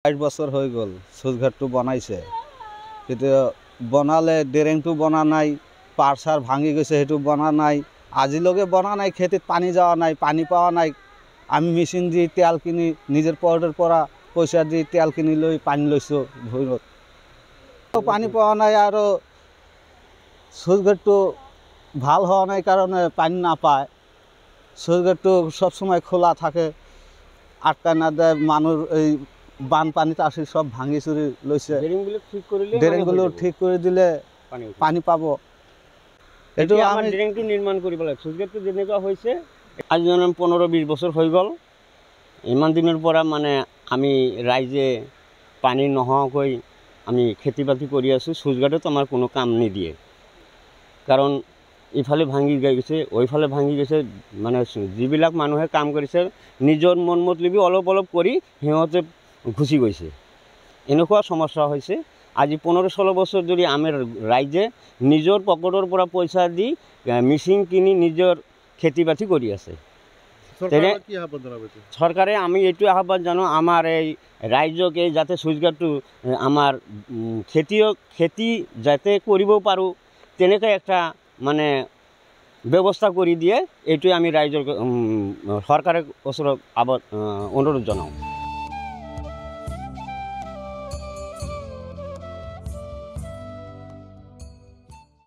8 বছৰ হৈ গ'ল চুইচঘাটটো বনাইছে, কিন্তু বনালে ড্ৰেইনটো বনা নাই, পাৰ ভাঙি গৈছে, সেইটো বনা নাই, আজিলৈকে বনা নাই। খেতিত পানী যোৱা নাই, পানী পোৱা নাই। আমি মেচিন দি তেল কিনি নিজৰ পকেটৰ পৰা পইচা দি তেল কিনি লৈ পানী লৈছোঁ ভৈৰত। পানী পোৱা নাই আৰু চুইচঘাটটো ভাল হোৱা নাই কাৰণে পানী নাপায়। চুইচঘাটটো সবসময় খোলা থাকে, আটকা না দেয়। মানুষ এই বানপানীত আসি সব ভাঙি চুরি লৈছে। ড্রেনগুলো ঠিক করে দিলে পানী পাব। এইটো আমি ড্রেনটো নিৰ্মাণ কৰিব লাগে। চুইচগেটটো যেনেকুৱা হৈছে আজি 15-20 বছৰ হৈ গ'ল। ইমান দিনৰ পৰা মানে আমি ৰাইজে পানী নোহোৱাকৈ আমি খেতি বাতি কৰি আছোঁ। চুইচগেটত আমাৰ কোনো কাম নিদিয়ে, কাৰণ ইফালে ভাঙি গৈছে, ওইফালে ভাঙি গৈছে। মানে যিবিলাক মানুহে কাম কৰিছে নিজৰ মন মতলবি অলপ অলপ কৰি সিহঁতে গুচি গৈছে। এনেকুৱা সমস্যা হৈছে। আজি 15-16 বছৰ ধৰি আমাৰ ৰাইজে নিজৰ পকেটৰ পৰা পইচা দি মেচিন কিনি নিজৰ খেতি বাতি কৰি আছে। চৰকাৰে আমি এইটো আহ্বান জানো, আমাৰ এই ৰাইজক এই যাতে চুইচগেটটো আমাৰ খেতি যাতে কৰিব পাৰোঁ তেনেকৈ একটা মানে ব্যৱস্থা কৰি দিয়ে। এইটোৱে আমি ৰাইজৰ চৰকাৰৰ ওচৰত অনুৰোধ জনাওঁ।